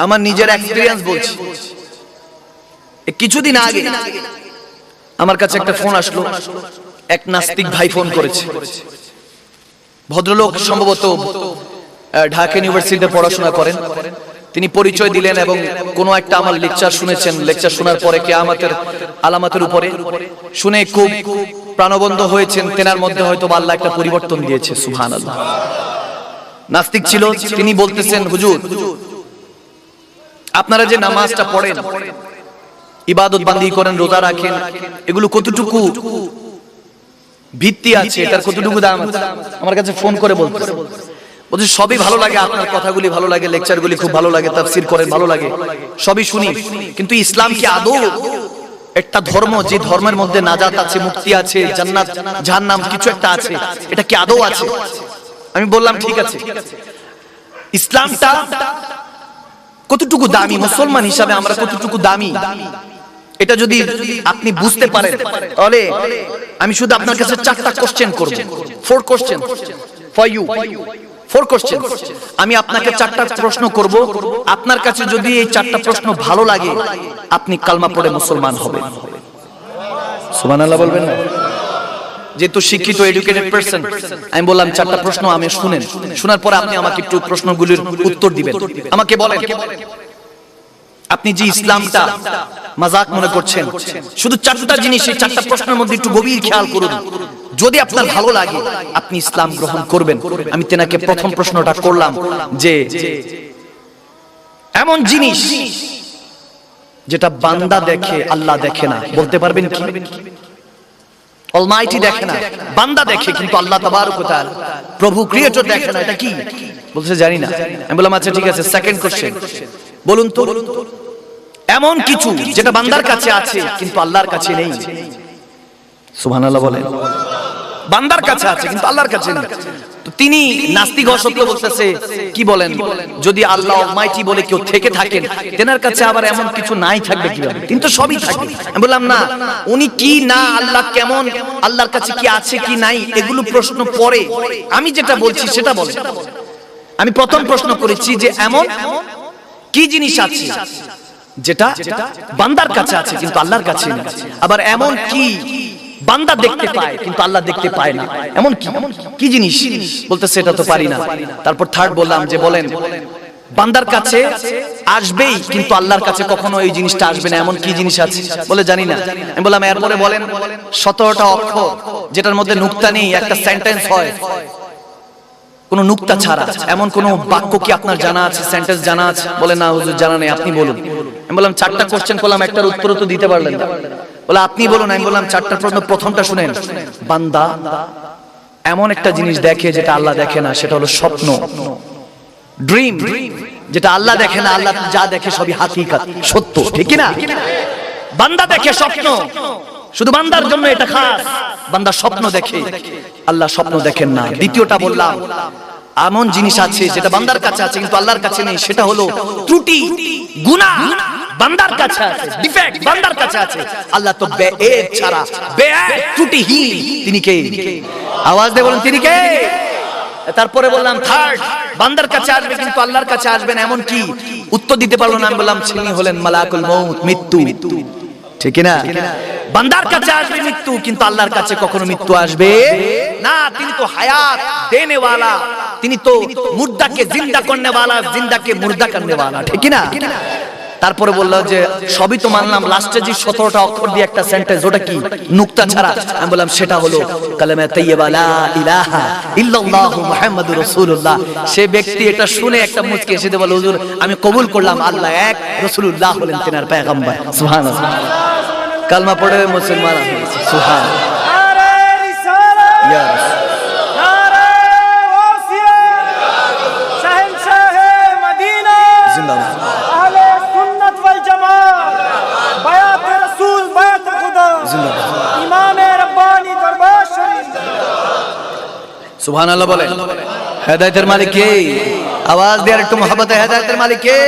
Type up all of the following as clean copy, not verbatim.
আমার নিজের এক্সপেরিয়েন্স বলছি। কিছুদিন আগে আমার কাছে একটা ফোন আসলো, এক নাস্তিক ভাই ফোন করেছে। ভদ্রলোক সম্ভবত ঢাকা ইউনিভার্সিটিতে পড়াশোনা করেন। তিনি পরিচয় দিলেন এবং কোনো একটা আমার লেকচার শুনেছেন। লেকচার শোনার পরে কিয়ামতের আলামতের উপরে শুনে খুব প্রাণবন্ত হয়েছেন। তেনার মধ্যে হয়তো আল্লাহ একটা পরিবর্তন দিয়েছে। সুবহানাল্লাহ। নাস্তিক ছিল, তিনি বলতেছেন, হুজুর আপনারা যে নামাজটা পড়েন, ইবাদত বান্দি করেন, রোজা রাখেন, এগুলো কতটুকু ভিত্তি আছে, এটার কতটুকু দাম আছে? আমার কাছে ফোন করে বলছে সবই ভালো লাগে, আপনার কথাগুলি ভালো লাগে, লেকচারগুলি খুব ভালো লাগে, তাফসীর করেন ভালো লাগে, সবই শুনি, কিন্তু ইসলাম কি আদৌ একটা ধর্ম যে ধর্মের মধ্যে নাজাত আছে, মুক্তি আছে, জান্নাত জাহান্নাম কিছু একটা আছে, এটা কি আদৌ আছে? আমি বললাম ঠিক আছে, ইসলামটা কতটুকু দামি, মুসলমান হিসাবে আমরা কতটুকু দামি, এটা যদি আপনি বুঝতে পারেন তাহলে আমি শুধু আপনার কাছে 4টা কোশ্চেন করব। 4 কোশ্চেন ফর ইউ, 4 কোশ্চেন। আমি আপনাকে 4টা প্রশ্ন করব। আপনার কাছে যদি এই 4টা প্রশ্ন ভালো লাগে, আপনি কালমা পড়ে মুসলমান হবেন। সুবহানাল্লাহ বলবেন না? যেহেতু শিক্ষিত এডুকেটেড পারসন, আমি বললাম 4টা প্রশ্ন আমি শুনেন, শোনার পরে আপনি আমাকে একটু প্রশ্নগুলির উত্তর দিবেন। আমাকে বলেন, আপনি যে ইসলামটা মাজাক মনে করছেন, শুধু 4টা জিনিস, এই 4টা প্রশ্নের মধ্যে একটু গভীর খেয়াল করুন। যদি আপনার ভালো লাগে আপনি ইসলাম গ্রহণ করবেন। আমি তেনাকে প্রথম প্রশ্নটা করলাম যে এমন জিনিস যেটা বান্দা দেখে আল্লাহ দেখে না, বলতে পারবেন কি? অলমাইটি দেখে না, বান্দা দেখে, কিন্তু আল্লাহ তাবারক ওয়া তাআলা প্রভু ক্রিয়েটর দেখে না, এটা কি? বলছে জানি না। আমি বললাম আচ্ছা ঠিক আছে, সেকেন্ড কোশ্চেন বলুন তো, এমন কিছু যেটা বান্দার কাছে আছে কিন্তু আল্লাহর কাছে নেই। সুবহানাল্লাহ বলেন। বান্দার কাছে আছে কিন্তু আল্লাহর কাছে নেই। তো তিনি নাস্তিক অসত্য বলতেছে, কি বলেন, যদি আল্লাহ অলমাইটি বলে কেউ থেকে থাকেন, তেনার কাছে আবার এমন কিছু নাই থাকবে কিভাবে? কিন্তু সবই থাকে। আমি বললাম না, উনি কি না, আল্লাহ কেমন, আল্লাহর কাছে কি আছে কি নাই, এগুলো প্রশ্ন পরে, আমি যেটা বলছি সেটা বলেন। আমি প্রথম প্রশ্ন করেছি যে এমন কি জিনিস আছে যেটা বান্দার কাছে আছে কিন্তু আল্লাহর কাছে নেই, আবার এমন কি বান্দা দেখতে পায় কিন্তু আল্লাহ দেখতে পায় না, এমন কি জিনিস? বলতে সেটা তো পারি না। তারপর থার্ড বললাম যে বলেন, বান্দার কাছে আসবেই কিন্তু আল্লাহর কাছে কখনো এই জিনিসটা আসবে না, এমন কি জিনিস আছে? বলে জানি না। আমি বললাম এরপরে বলেন, 17টা অক্ষর যেটার মধ্যে নুক্তা নেই, একটা সেন্টেন্স হয় কোনো নুক্তা ছাড়া, এমন কোন বাক্য কি আপনার জানা আছে, সেন্টেন্স জানা আছে? বলে না হুজুর জানা নেই, আপনি বলুন। আমি বললাম 4টা কোশ্চেন করলাম, একটার উত্তর তো দিতে পারলেন না। বলে আপনি বলুন। আমি বললাম 4টা প্রশ্ন, প্রথমটা শুনেন, বান্দা এমন একটা জিনিস দেখে যেটা আল্লাহ দেখে না, সেটা হলো স্বপ্ন, ড্রিম, যেটা আল্লাহ দেখে না। আল্লাহ যা দেখে সবই হাকিকত, সত্য, ঠিক কি না? বান্দা দেখে স্বপ্ন, শুধু বান্দার জন্য এটা খাস, বান্দা স্বপ্ন দেখে, আল্লাহ স্বপ্ন দেখেন না। দ্বিতীয়টা বললাম, এমন জিনিস আছে যেটা বান্দার কাছে আছে কিন্তু আল্লাহর কাছে নেই, সেটা হলো ত্রুটি, গুনাহ, বান্দার কাছে আছে, ডিফেক্ট বান্দার কাছে আছে। আল্লাহ তো বেঈব ছাড়া, বেঈব ত্রুটিহীন, তিনি কে? আওয়াজ দিয়ে বলুন তিনি কে? তারপরে বললাম থার্ড, বান্দার কাছে আসবে কিন্তু আল্লাহর কাছে আসবে না, এমন কি? উত্তর দিতে পারলো না। আমি বললাম তিনি হলেন মালাকুল মউত, মৃত্যু, ঠিক না? বান্দার কাছে আসবে মৃত্যু কিন্তু আল্লাহর কাছে কখনো মৃত্যু আসবে না। তিনি তো হায়াত দেনে वाला, তিনি তো মুর্দাকে জিন্দা করনে वाला, জিন্দাকে মুর্দা করনে वाला, ঠিক না? তারপরে বলল যে সবই তো মানলাম, লাস্টে যে 17টা অক্ষর দিয়ে একটা সেন্টেন্স, ওটা কি? নুকতা ছাড়া। আমি বললাম সেটা হলো কালেমা তাইয়্যিবা লা ইলাহা ইল্লাল্লাহু মুহাম্মাদুর রাসূলুল্লাহ। সে ব্যক্তি এটা শুনে একটা মুচকি হেসে বলে, হুজুর আমি কবুল করলাম, আল্লাহ এক, রাসূলুল্লাহ হলেন তেনার পয়গম্বর। সুবহানাল্লাহ। কালমা পড়ে মুসলমান হয়েছে। সুবহানাল্লাহ। নারে রিসালাত, ইয়া রাসূল, নারে ওয়াসিয়া, শাহনশাহে মদিনা জিন্দাবাদ, আহলে সুন্নাত ওয়াল জামাত, বায়াত রাসূল, বায়াত খুদা জিন্দাবাদ, ইমামে রব্বানি দরবার শরীফ জিন্দাবাদ। সুবহানাল্লাহ বলেন। হেদায়েতের মালিক কে? আওয়াজ দিয়ে একটু মহব্বতে, হেদায়েতের মালিক কে?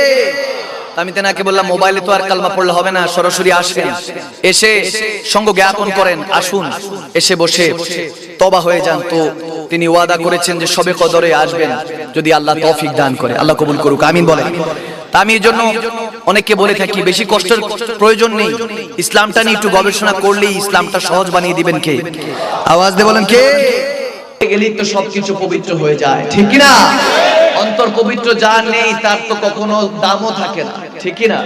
আমি তেনাকে বললাম মোবাইলে তো আর কালমা পড়লে হবে না, সরাসরি আসেন, এসে সঙ্গ জ্ঞাপন করেন, আসুন, এসে বসে তওবা হয়ে যান। তো তিনি ওয়াদা করেছেন যে শবে কদরে আসবেন, যদি আল্লাহ তৌফিক দান করে। আল্লাহ কবুল করুক, আমিন বলেন। তা আমি এই জন্য অনেককে বলে থাকি বেশি কষ্টের প্রয়োজন নেই, ইসলামটা নিয়ে একটু গবেষণা করলেই ইসলামটা সহজ বানিয়ে দিবেন কে? আওয়াজ দিয়ে বলেন কে? গেলেই তো সবকিছু পবিত্র হয়ে যায়, ঠিক কি না? অন্তর পবিত্র যার নেই তার তো কখনো দামও থাকে না, ঠিক কি না?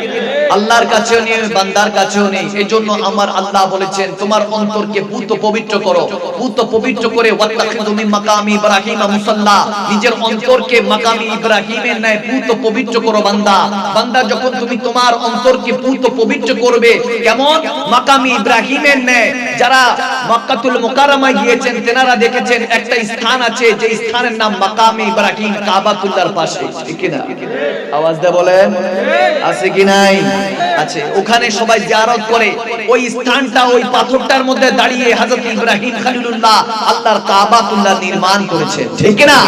আল্লাহর কাছেও নেই, বান্দার কাছেও নেই। এজন্য আমার আল্লাহ বলেছেন তোমার অন্তরকে পুত পবিত্র করো, পুত পবিত্র করে ওয়াত্তাখিযু মিন মাকামি ইব্রাহিম মুসাল্লা, নিজের অন্তরকে মাকামি ইব্রাহিমের ন্যায় পুত পবিত্র করো বান্দা। বান্দা যখন তুমি তোমার অন্তরকে পুত পবিত্র করবে, কেমন? মাকামি ইব্রাহিমের ন্যায়। যারা মক্কাতুল মুকাররমায় গিয়েছেন তেনারা দেখেছেন একটা স্থান আছে যে স্থানের নাম মাকামি ইব্রাহিম, কাবাতুল্লাহর পাশে, ঠিক কি না? আওয়াজ দিয়ে বলেন আছে কি নাই? আছে। ওখানে সবাই জিয়ারত করে। ওই স্থানটা ওই পাথরটার মধ্যে দাঁড়িয়ে হযরত ইব্রাহিম খলিলুল্লাহ আল্লাহর কাবাতুল্লাহ নির্মাণ করেছেন, ঠিক কি না?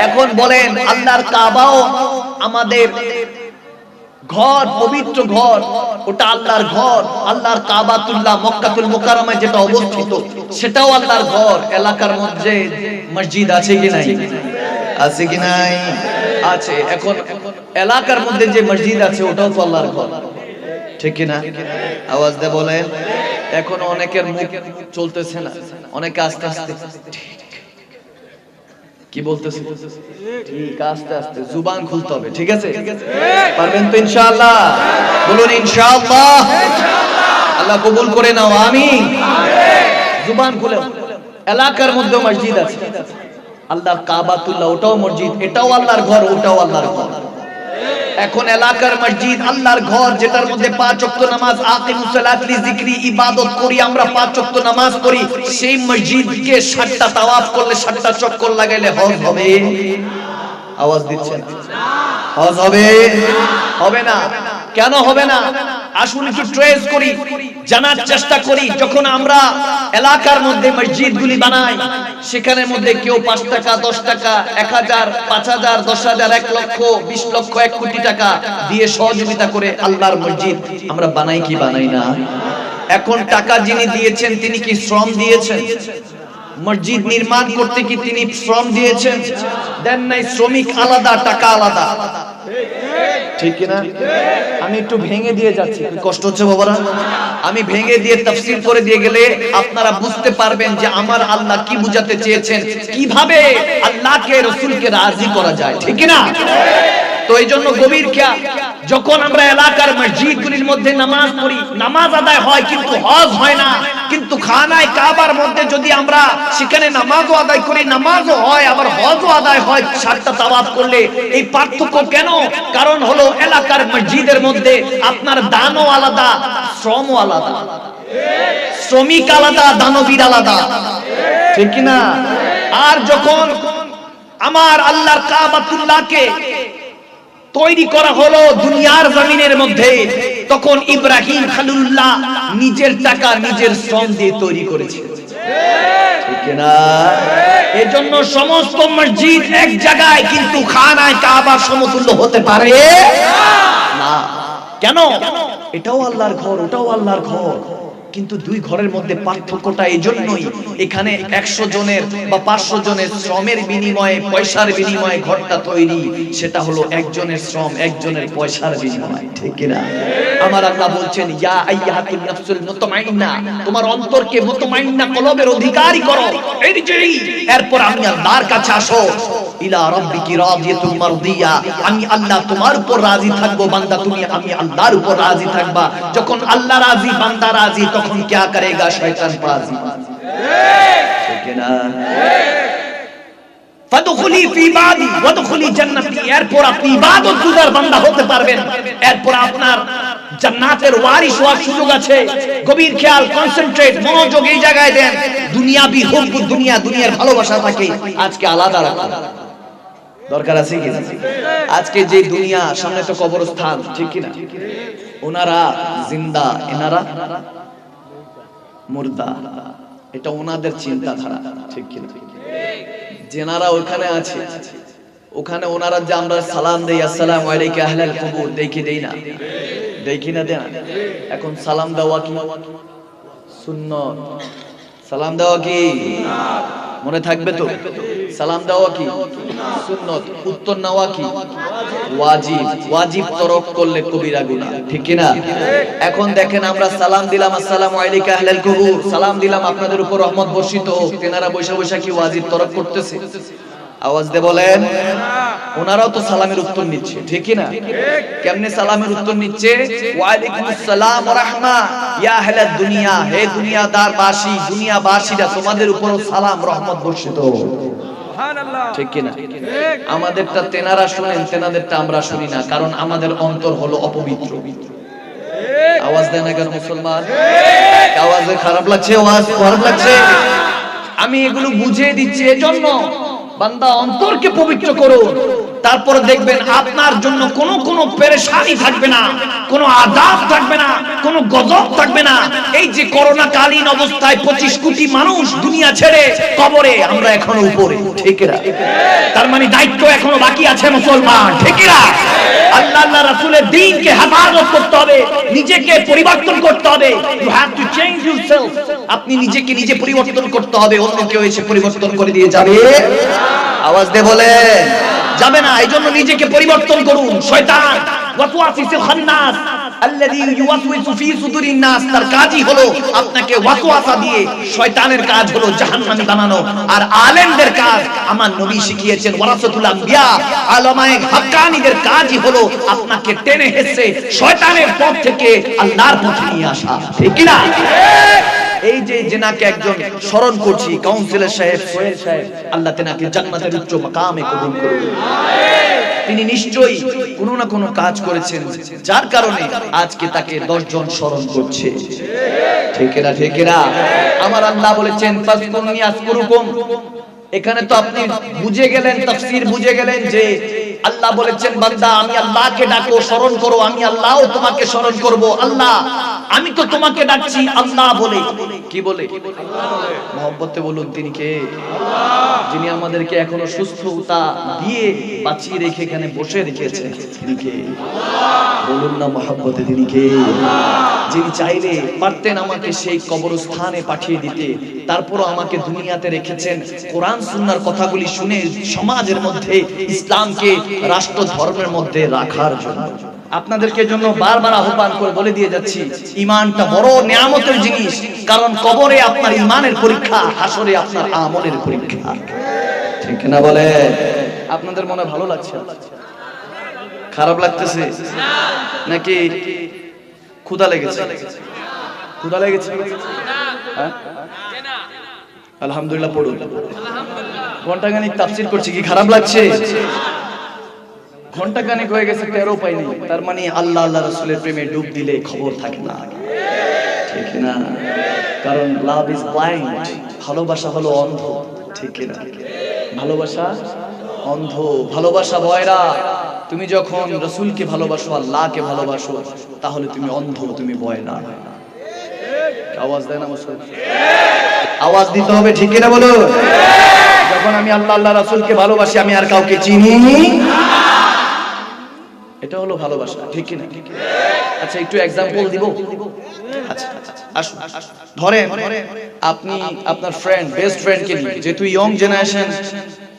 এখন বলেন আল্লাহর কাবাও আমাদের ঘর, পবিত্র ঘর, ওটা আল্লাহর ঘর। আল্লাহর কাবাতুল্লাহ মক্কাতুল মুকাররমায় যেটা অবস্থিত সেটাও আল্লাহর ঘর। এলাকার মধ্যে মসজিদ আছে কি নাই? আছে কি নাই? আছে। এখন এলাকার মধ্যে যে মসজিদ আছে ওটাও তো আল্লাহর ঘর, ঠিক কি না? আওয়াজ দিয়ে বলেন। এখন অনেকের মুখ চলতেছে না, অনেকে আস্তে আস্তে কি বলতেছে? ঠিক, আস্তে আস্তে জুবান খুলতে হবে, ঠিক আছে? পারবেন তো ইনশাআল্লাহ? বলুন ইনশাআল্লাহ। আল্লাহ কবুল করে নাও, আমিন। জুবান খুলে। এলাকার মধ্যে মসজিদ আছে, আল্লাহর কাবাতুল্লাহ ওটাও মসজিদ, এটাও আল্লাহর ঘর, ওটাও আল্লাহর ঘর। এখন এলাকার মসজিদ আল্লাহর ঘর, যেটার মধ্যে 5 ওয়াক্ত নামাজ, আকিমুস সালাত লিযিকরি, ইবাদত করি আমরা, 5 ওয়াক্ত নামাজ পড়ি। সেই মসজিদকে 7টা তাওয়াফ করলে, 7টা চক্কর লাগাইলে হজ হবে? আওয়াজ দিচ্ছেন? হজ হবে? হবে না। কেন হবে না? আসুন একটু ট্রেস করি, জানার চেষ্টা করি। যখন আমরা এলাকার মধ্যে মসজিদগুলি বানাই, সেখানে মধ্যে কেউ 5 টাকা, 10 টাকা, 1000, 5000, 10000, 1 লক্ষ, 20 লক্ষ, 1 কোটি টাকা দিয়ে সহযোগিতা করে আল্লাহর মসজিদ আমরা বানাই কি বানাই না? এখন টাকা যিনি দিয়েছেন তিনি কি শ্রম দিয়েছেন? মসজিদ নির্মাণ করতে কি তিনি শ্রম দিয়েছেন? দেন নাই। শ্রমিক আলাদা, টাকা আলাদা, ঠিক কি না? আমি একটু ভেঙে দিয়ে যাচ্ছি, কষ্ট হচ্ছে বাবারা? আমি ভেঙে দিয়ে তাফসীর করে দিয়ে গেলে আপনারা বুঝতে পারবেন যে আমার আল্লাহ কি বুঝাতে চেয়েছেন, কিভাবে আল্লাহকে, রাসূলকে রাজি করা যায়, ঠিক কি না? তো এই জন্য গভীর খেয়াল, যখন আমরা এলাকার মসজিদগুলির মধ্যে নামাজ পড়ি, নামাজ আদায় হয় কিন্তু হজ হয় না। কিন্তু খানায় কাবার মধ্যে যদি আমরা সেখানে নামাজও আদায় করি, নামাজও হয়, আবার হজও আদায় হয় 7টা তাওয়াফ করলে। এই পার্থক্য কেন? কারণ হলো এলাকার মসজিদের মধ্যে আপনার দানও আলাদা, শ্রমও আলাদা। শ্রমিক আলাদা, দানবীর আলাদা, ঠিক কি না? আর যখন আমার আল্লাহর কাবাতুল্লাহকে তৈরি করা হলো দুনিয়ার জমিনের মধ্যে, তখন ইব্রাহিম খলিলুল্লাহ নিজের টাকা, নিজের শ্রম দিয়ে তৈরি করেছে, ঠিক না? এজন্য সমস্ত মসজিদ এক জায়গায়, কিন্তু খানায় কাবা সমতুল্য হতে পারে না। কেন? এটাও আল্লাহর ঘর, ওটাও আল্লাহর ঘর, কিন্তু দুই ঘরের মধ্যে পার্থক্যটা এই জন্যই, এখানে 100 জনের বা 500 জনের শ্রমের বিনিময়ে, পয়সার বিনিময়ে ঘরটা তৈরি, সেটা হলো একজনের শ্রম, একজনের পয়সার বিনিময়ে, ঠিক কি না? আমার আল্লাহ বলছেন ইয়া আইয়াতুন নাফসুল মুতমাইন্না, তোমার অন্তরকে মুতমাইন্না কলবের অধিকারী করো। এরপর আমি আল্লাহর কাছে আসো, ইলা রাব্বিকি রাদিয়াতুম মারদিয়া, আমি আল্লাহ তোমার উপর রাজি থাকবো বান্দা, তুমি আমি আল্লাহর উপর রাজি থাকবা। যখন আল্লাহ রাজি, বান্দা রাজি, তখন क्या करेगा शैतान बाजी, ठीक है ना? ফাদখুলি ফি ইবাদি ওয়াদখুলি জান্নাতি, এরপর আপনি ইবাদতগুজার বান্দা হতে পারবেন, এরপর আপনার জান্নাতের ওয়ারিস হওয়ার সুযোগ আছে। গভীর খেয়াল, কনসেন্ট্রেট, মনোযোগ এই জায়গায় দেন। দুনিয়াবি হুব্ব, দুনিয়া, দুনিয়ার ভালোবাসা থাকে আজকে আলাদা রাখুন, দরকার আছে কি? আজকে যে দুনিয়া, সামনে তো কবরস্থান, ঠিক কি না? ওনারা জিন্দা, এনারা মুর্দা, এটা ওনাদের চিন্তাধারা, ঠিক কি না? যেনারা ওখানে আছে, ওখানে ওনারা যে আমরা সালাম দেই, আসসালামু আলাইকা আহলাল কুবুর, দেখি দেই না? দেখি না, দেন? এখন সালাম দেওয়া কি সুন্নাত? সালাম দেওয়া কি মনে থাকবে তো? সালাম দেওয়া কি সুন্নত, উত্তর নেওয়া কি ওয়াজিব। ওয়াজিব তরক করলে কবিরা গুনাহ, ঠিক কি না? এখন দেখেন আমরা সালাম দিলাম, আসসালামু আলাইকা আহলাল কুবুর, সালাম দিলাম আপনাদের উপর রহমত বর্ষিত হোক, তেনারা বৈশা বৈশা কি ওয়াজিব তরক করতেছে? আওয়াজ দিয়ে বলেন। ওনারাও তো সালামের উত্তর নিচ্ছে, ঠিক কি না? কেমনে সালামের উত্তর নিচ্ছে? ওয়া আলাইকুমুস সালাম ওয়া রাহমা ইয়া আহলাদ দুনিয়া, হে দুনিয়াদার বাসী, দুনিয়াবাসীরা তোমাদের উপর সালাম রহমত বর্ষিত হোক, সুবহানাল্লাহ, ঠিক কি না? আমাদেরটা তেনারা শুনেন, তেনাদেরটা আমরা শুনি না, কারণ আমাদের অন্তর হলো অপবিত্র। আওয়াজ দেন না কেন মুসলমান? আওয়াজে খারাপ লাগছে? আওয়াজ খারাপ লাগছে? আমি এগুলো বুঝিয়ে দিচ্ছি এজন্য, বান্দা অন্তরকে পবিত্র করুন, তারপর দেখবেন আপনার জন্য কোনো পেরেশানি থাকবে না, কোনো আযাব থাকবে না, কোনো গজব থাকবে না। এই যে করোনা কালীন অবস্থায় 25 কোটি মানুষ দুনিয়া ছেড়ে কবরে, আমরা এখনো উপরে, ঠিক না? তার মানে দায়িত্ব এখনো বাকি আছে মুসলমান, ঠিক না? আল্লাহ রাসূলের দ্বীনকে হেফাজত করতে হবে, নিজেকে পরিবর্তন করতে হবে। You have to change yourself. আপনি নিজেকে নিজে পরিবর্তন করতে হবে, অন্য কেউ এসে পরিবর্তন করে দিয়ে যাবে? আওয়াজ দিয়ে বলেন, যাবে না। এইজন্য নিজেকে পরিবর্তন করুন। শয়তান ওয়াসওয়াসিসুল খান্নাস আল্লাযী ইউওয়াসওয়িসু ফি সুদুরিন নাস, তার কাজই হলো আপনাকে ওয়াসওয়াসা দিয়ে, শয়তানের কাজ হলো জাহান্নামী বানানো। আর আলেমদের কাজ আমার নবী শিখিয়েছেন, ওয়ারাসাতুল আম্বিয়া, আলেমায়ে হাক্কানীদের কাজই হলো আপনাকে টেনে হেসে শয়তানের পথ থেকে আল্লাহর পথে নিয়ে আসা, ঠিক কি না? এই যে জেনাকে একজন স্মরণ করছি, কাউন্সিলর সাহেব, সোহেল সাহেব, আল্লাহ তেনাকে জান্নাতের উচ্চ মাকামে কবুল করুন। তিনি নিশ্চয়ই কোনো না কোনো কাজ করেছেন, যার কারণে আজকে তাকে 10 জন স্মরণ করছে, ঠিক না? ঠিক না? আমার আল্লাহ বলেছেন ফাসকুরনি আযকুরুকুম। এখানে তো আপনি বুঝে গেলেন, তাফসীর বুঝে গেলেন যে আল্লাহ বলেছেন বান্দা আমি আল্লাহকে ডাকো, স্মরণ করো, আমি আল্লাহও তোমাকে স্মরণ করব। আল্লাহ, আমি তো তোমাকে ডাকছি আল্লাহ বলে। কি বলে? আল্লাহ বলে। মহব্বতে বলুন তিনি কে? আল্লাহ। যিনি আমাদেরকে এখনো সুস্থতা দিয়ে বাঁচিয়ে রেখে এখানে বসে রেখেছেন, তিনি কে? আল্লাহ। বলুন না মহব্বতে তিনি কে? আল্লাহ। যিনি চাইলে পারতেন আমাকে সেই কবরস্থানে পাঠিয়ে দিতে, তারপরও আমাকে দুনিয়াতে রেখেছেন কোরআন সুন্নাহর কথাগুলি শুনে সমাজের মধ্যে ইসলামকে রাষ্ট্র ধর্মের মধ্যে রাখার জন্য। আপনাদেরকে জন্য বারবার আহ্বান করে বলে দিয়ে যাচ্ছি, ঈমানটা বড় নিয়ামতের জিনিস, কারণ কবরে আপনার ঈমানের পরীক্ষা, হাসরে আপনার আমলের পরীক্ষা, ঠিক না? বলে আপনাদের মনে ভালো লাগছে? খারাপ লাগতেছে নাকি ক্ষুধা লেগেছে? ক্ষুধা লেগেছে? হ্যাঁ, আলহামদুলিল্লাহ পড়ুন। ঘন্টাখানিক তাফসীর করছি, কি খারাপ লাগছে? ঘন্টাখানিক হয়ে গেছে, টেরও পাইনি। তার মানে আল্লাহ রাসূলের প্রেমে ডুব দিলে খবর থাকে না, ঠিক না? কারণ লাভ ইজ ব্লাইন্ড, ভালোবাসা হলো অন্ধ, ঠিক না? ভালোবাসা অন্ধ, ভালোবাসা বয়রা। তুমি যখন রাসূলকে ভালোবাসো, আল্লাহকে ভালোবাসো, তাহলে তুমি অন্ধ, তুমি বয়রা। আওয়াজ দেয় না মুসলমান? আওয়াজ দিতে হবে, ঠিক না? বলো। যখন আমি আল্লাহ রাসূলকে ভালোবাসি, আমি আর কাউকে চিনি না, এটা হলো ভালোবাসা, ঠিক না? আচ্ছা, একটু एग्जांपल দিব। আচ্ছা আসুন, ধরেন আপনি আপনার ফ্রেন্ড, বেস্ট ফ্রেন্ডকে নিয়ে, যেহেতু ইয়ং জেনারেশন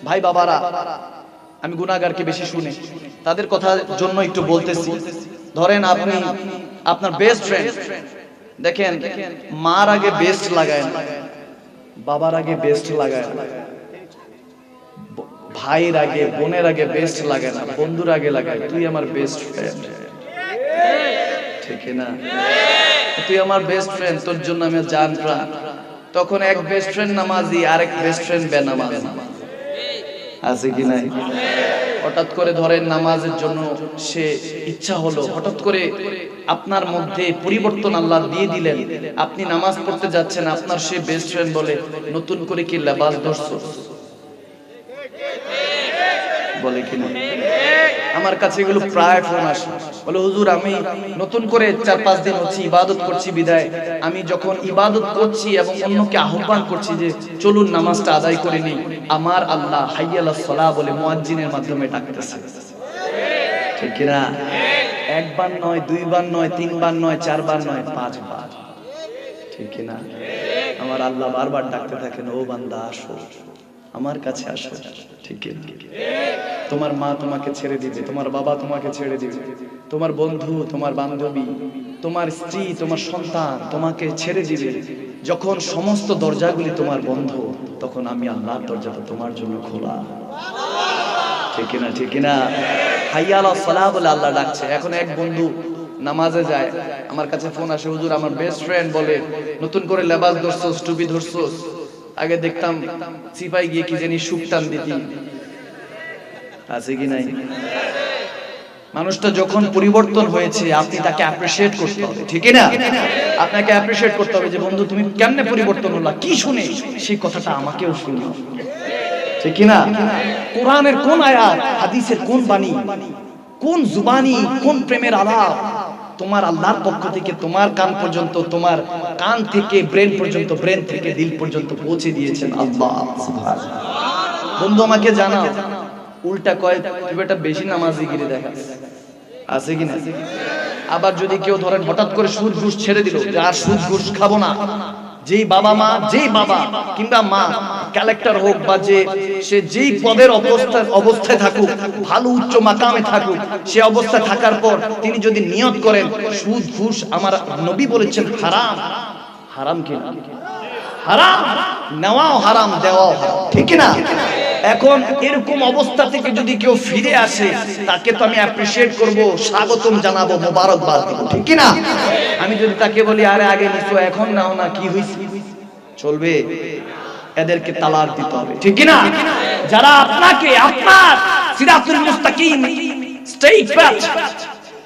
ভাই বাবারা, আমি গুনাহগারকে বেশি শুনি, তাদের কথার জন্য একটু বলতেছি। ধরেন আপনি আপনার বেস্ট ফ্রেন্ড, দেখেন মার আগে বেস্ট লাগায় না, বাবার আগে বেস্ট লাগায় না, ভাইয়ের আগে বোনের আগে বেস্ট লাগে না, বন্ধুর আগে লাগায় তুই আমার বেস্ট ফ্রেন্ড, ঠিক না? তুই আমার বেস্ট ফ্রেন্ড, তোর জন্য আমি জান প্রাণ। তখন এক বেস্ট ফ্রেন্ড নামাজি, আরেক বেস্ট ফ্রেন্ড বেনামাজি, আছে কি নাই? হঠাৎ করে ধরেন নামাজের জন্য সে ইচ্ছা হলো, হঠাৎ করে আপনার মধ্যে পরিবর্তন আল্লাহ দিয়ে দিলেন, আপনি নামাজ পড়তে যাচ্ছেন, আপনার সে বেস্ট ফ্রেন্ড বলে নতুন করে কি লেবাস ধরছো, বলে কিনা? আমার কাছে এগুলো প্রায় ফোন আসে, বলে হুজুর আমি নতুন করে 4-5 দিন হচ্ছে ইবাদত করছি, বিদায় আমি যখন ইবাদত করছি এবং অন্যকে আহ্বান করছি যে চলুন নামাজটা আদায় করে নিই, আমার আল্লাহ হাইয়া আলাস সালাহ বলে মুয়াজ্জিনের মাধ্যমে ডাকতেছে, ঠিক না? একবার নয়, দুইবার নয়, তিনবার নয়, চারবার নয়, 5 বার, ঠিক না? আমার আল্লাহ বারবার ডাকতে থাকেন, ও বান্দা আসো, আমার কাছে আসো, ঠিক কি? তোমার মা তোমাকে ছেড়ে দিবে, তোমার বাবা তোমাকে ছেড়ে দিবে, তোমার বন্ধু, তোমার বান্ধবী, তোমার স্ত্রী, তোমার সন্তান তোমাকে ছেড়ে দিবে। যখন সমস্ত দরজাগুলি তোমার বন্ধ, তখন আমি আল্লাহর দরজাটা তোমার জন্য খোলা। ঠিক না? ঠিক না? হাইয়া আলাস সালাহ বলে আল্লাহ ডাকছে। এখন এক বন্ধু নামাজে যায়, আমার কাছে ফোন আসে, হুজুর আমার বেস্ট ফ্রেন্ড বলে নতুন করে লেবাস ধরছোস, টুপি ধরছোস, আগে দেখতাম সিপাই গিয়ে কি জানি সুকটান দিতি, আছে কি নাই? মানুষটা যখন পরিবর্তন হয়েছে, আপনি তাকে অ্যাপ্রিশিয়েট করতে হবে, ঠিক না? আপনাকে অ্যাপ্রিশিয়েট করতে হবে যে বন্ধু তুমি কেমনে পরিবর্তন হলা, কি শুনে সেই কথাটা আমাকেও শুনিও, ঠিক না? কোরআনের কোন আয়াত, হাদিসের কোন বাণী, কোন জুবানি, কোন প্রেমের আলাপ তোমার আল্লাহর পক্ষ থেকে তোমার কান পর্যন্ত, তোমার কান থেকে ব্রেন পর্যন্ত, ব্রেন থেকে দিল পর্যন্ত পৌঁছে দিয়েছেন আল্লাহ সুবহানাল্লাহ। বন্ধু আমাকে জানাও, উল্টা কয় তুই একটা বেশি নামাজি গিরে দেখাস, আছে কি না? আবার যদি কেউ ধরেন হঠাৎ করে সুদ ঘুষ ছেড়ে দিল, যে আর সুদ ঘুষ খাবো না, যেই বাবা মা, যেই বাবা কিংবা মা কালেক্টর হোক বা যে সে যেই পদের অবস্থায় থাকুক, ভালো উচ্চ মাকামে থাকুক, সে অবস্থায় থাকার পর তিনি যদি নিয়ত করেন সুদ ঘুষ আমার নবী বলেছেন হারাম, হারাম কি না? হারাম, নেওয়াও হারাম, দেওয়াও হারাম, ঠিক না? এখন এরকম অবস্থা থেকে যদি কেউ ফিরে আসে, তাকে তো আমি অ্যাপ্রিশিয়েট করব, স্বাগতম জানাবো, মোবারকবাদ দেব, ঠিক না? আমি যদি তাকে বলি আরে আগে নিছো এখন নাও না, কি হইছে? চলবে? এদেরকে তালাক দিতে হবে, ঠিক না? যারা আপনাকে আপনার সিরাতুল মুস্তাকিম স্ট্রেইট পাথ,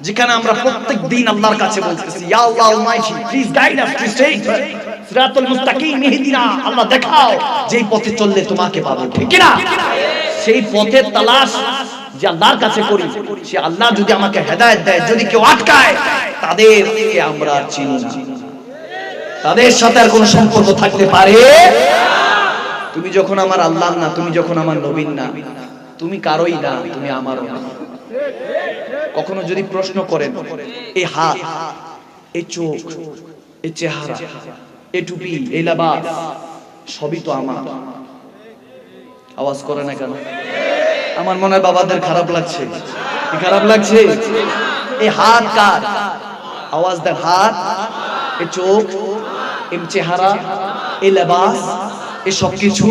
যেখানে আমরা প্রত্যেক দিন আল্লাহর কাছে বলতেছি ইয়া আল্লাহ almighty please guide us to straight path, সিরাতুল মুস্তাকিম ইহদিনা, আল্লাহ দেখাও যেই পথে চললে তোমাকে পাবো, ঠিক না? সেই পথের তালাশ যে আল্লাহর কাছে করি, সে আল্লাহ যদি আমাকে হেদায়েত দেয়, যদি কেউ আটকায়, তাদেরকে আমরা চিনি না, তাদের সাথে আর কোনো সম্পর্ক থাকতে পারে। তুমি যখন আমার আল্লাহ না, তুমি যখন আমার নবীর না, তুমি কারোই না, তুমি আমারও না। কখনো যদি প্রশ্ন করেন এই হাত, এই চোখ, এই চেহারা, এই টুপি, এই লেবাস সবই তো আমার, আওয়াজ করে না কেন? আমার মনে হয় বাবাদের খারাপ লাগছে, খারাপ লাগছে। এই হাত কার? আওয়াজ দেন। হাত, এই চোখ, এই চেহারা, এই লেবাস, এই সব কিছু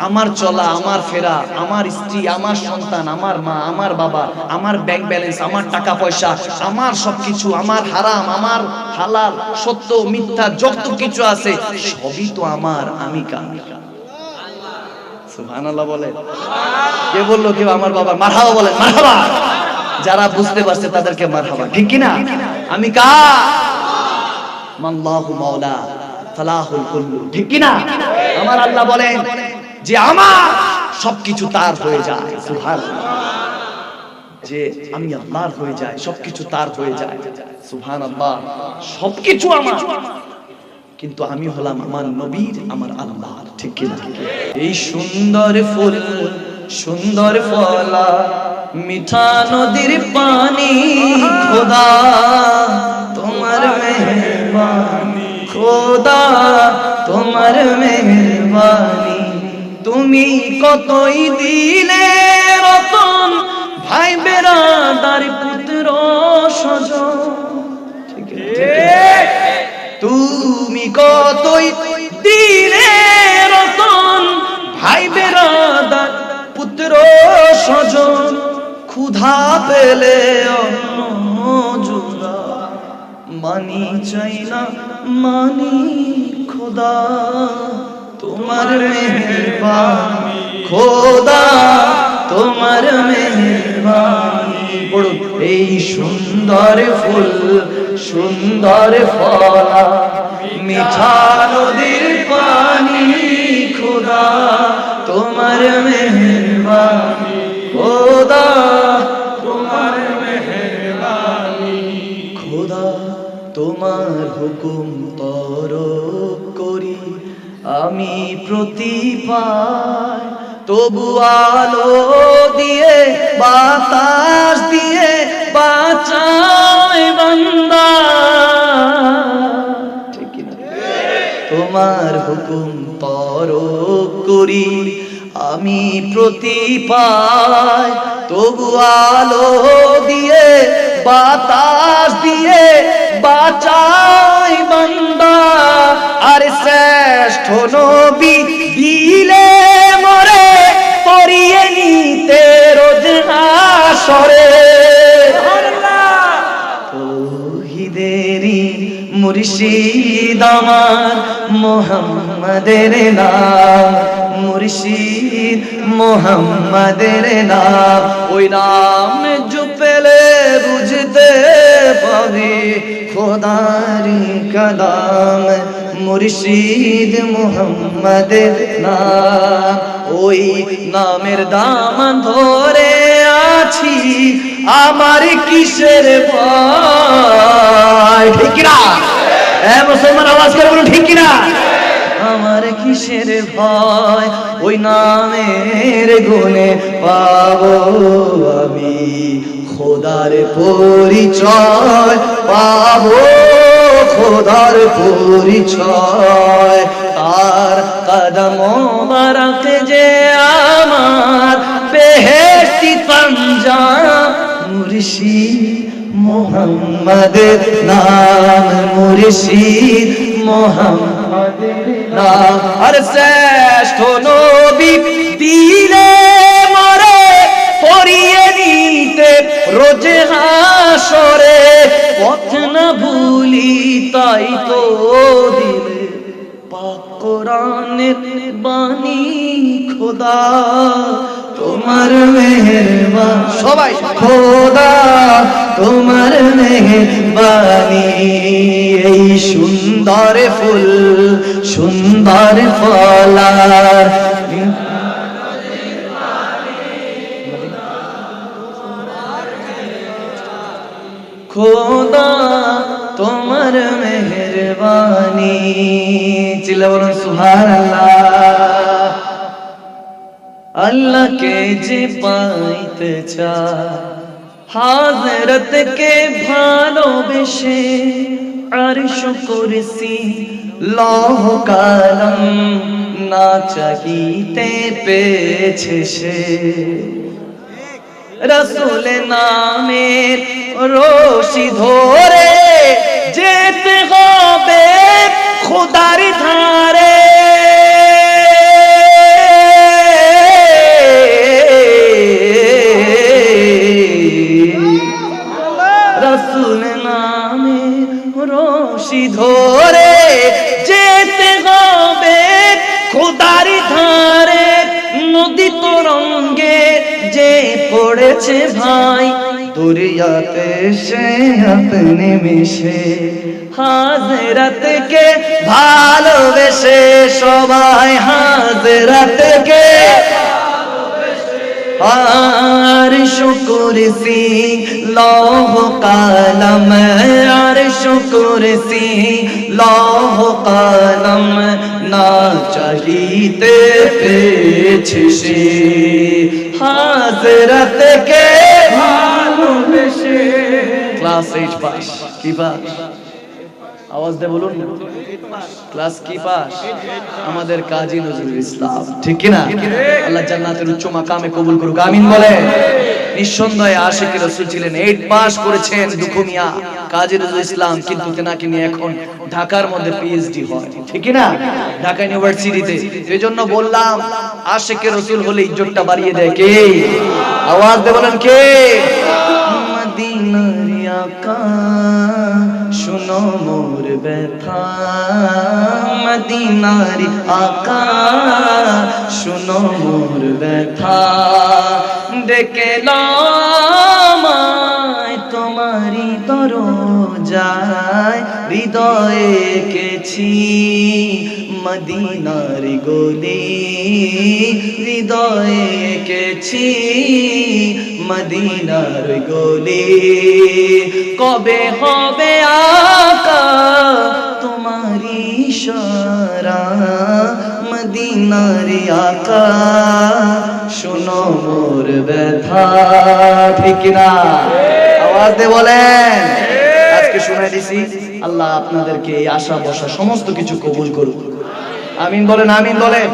আমার চলা, আমার ফেরা, আমার স্ত্রী, আমার সন্তান, আমার মা, আমার বাবা, আমার ব্যাংক ব্যালেন্স, আমার টাকা পয়সা, আমার সবকিছু, আমার হারাম, আমার হালাল, সত্য মিথ্যা যত কিছু আছে সবই তো আমার, আমি কার? সুবহানাল্লাহ বলে। কে বললো কেউ আমার বাবা? মারহাবা বলেন, মারহাবা। যারা বুঝতে পারছে তাদেরকে মারহাবা, ঠিক কি না? আমি কার? মাল্লাহু মাওলা ফালাহুল কুল্লু, ঠিক কি না? আমার আল্লাহ বলেন যে আমার সবকিছু তার হয়ে যায়, সুবহানাল্লাহ, যে আমি আল্লাহর হয়ে যায়, সবকিছু তার হয়ে যায়, সুবহানাল্লাহ, সবকিছু আমার, কিন্তু আমি হলাম আমার নবীর, আমার আল্লাহর, ঠিক কি না? এই সুন্দর ফুল, সুন্দর ফলা, মিঠা নদীর পানি, খোদা তোমার মেহেরবানি, খোদা তোমার মেহেরবানি, তুমি কতই দিলে রতন, ভাই বেরাদার পুত্র স্বজন, ঠিক আছে? তুমি কতই দিলে রতন, ভাই বেরাদার পুত্র স্বজন, ক্ষুধা পেলে অন্ন জোড়া, মানি চাই না মানি, খোদা তোমার মেহেরবানি, খোদা তোমার মেহেরবানি। পড়ুন, এই সুন্দর ফুল, সুন্দর ফলা, মিঠা নদীর পানি, খোদা তোমার মেহেরবানি, খোদা তোমার মেহেরবানি, খোদা তোমার হুকুম তরক করি আমি প্রতি পাই, তবু আলো দিয়ে বাতাস দিয়ে বাঁচায় বান্দা, ঠিক না? তোমার হুকুম তরক করি আমি প্রতি পাই তবু আলো দিয়ে বাতাস দিয়ে বাঁচাই বান্দা আর শ্রেষ্ঠ নবী দিলে মরে পরিয়ে নিতে রোজ হাসরে তৌহিদেরই মুর্শিদ আমার মোহাম্মদের নাম মুর্শিদ মোহাম্মদের নাম ওই নাম জপলে বুঝতে পাবে খোদারি কালাম মুর্শিদ মোহাম্মদের নাম ওই নামের দামান ধরে আছি আমার কিসের ভয় ঠিক না মুসলমান আওয়াজ করে বলুন ঠিক কিনা আমার কিসের ভয় ওই নামের গুণে পাবো আমি খোদার পরিচয় পাবো খোদার পরিচয় তার কদম মোবারক যে আমার বেহেশতি পাঞ্জা মুর্শিদ মোহাম্মদের নাম মুর্শিদ মোহাম্মদের নাম আর শ্রেষ্ঠ নবী দিলে মরে পরিয়ে নিতে রোজ হাসরে পথ না ভুলি তাই তো দিলে পাক কোরআনের বাণী খোদা তোমার মেহেরবান সবাই খোদা তোমার মেহেরবানি এই সুন্দর ফুল সুন্দর ফলার খোদা তোমার মেহেরবানি চিল্লা বলুন সুবহানাল্লাহ अल्लाह के जे पाइते चाय हाजरत के भालोबेशे अर्श कुर्सी लौह कलम ना चाहिते पेछे से रसूल नामेर रोशी धोरे जेते होबे खुदार धारे रसूल नामे रोशी धोरे जेते होबे खुदार धारे नदी तरंगे जे पड़ेছে भाई दुरियाते से अपने मिशे हाजरत के भालोबेशे सबाई हाजरत के अर्श कुर्सी लौह कलम अर्श कुर्सी लौह कलम ना चाहिते पेछे से हाजरत के भालोबेशे क्लास 8 पास की पास आवाज दे बोलুন ক্লাস কি পাস আমাদের কাজী নজরুল ইসলাম ঠিক কি না আল্লাহ জান্নাতের উচ্চ মাকামে কবুল করুক আমিন বলে নিঃসন্দেহে আশিক রাসূল ছিলেন 8 পাস করেছেন দুঃখু মিয়া কাজী নজরুল ইসলাম কিন্তু তেনাকে নিয়ে এখন ঢাকার মধ্যে পিএইচডি হয় ঠিক কি না ঢাকা ইউনিভার্সিটিতে এজন্য বললাম আশিক রাসূল হলে ইজ্জতটা বাড়িয়ে দেয় কে আওয়াজ দে বলেন কে মদিনার আকা শুনো মোর ব্যথা মদিনার আকা শুনো মোর ব্যথা ডেকে নামায় তোমারি দরজায় হৃদয়ে এঁকেছি মদিনার গলি হৃদয়ে এঁকেছি মদিনার গলি কবে হবে আকা তোমারি ইশারা মদিনার আকা শোনো মোর ব্যথা ঠিক না আওয়াজ দিয়ে বলেন আজকে শুনাই দিছি আল্লাহ আপনাদেরকে এই আশা বসা সমস্ত কিছু কবুল করুন আমিন বলেন আমিন বলেন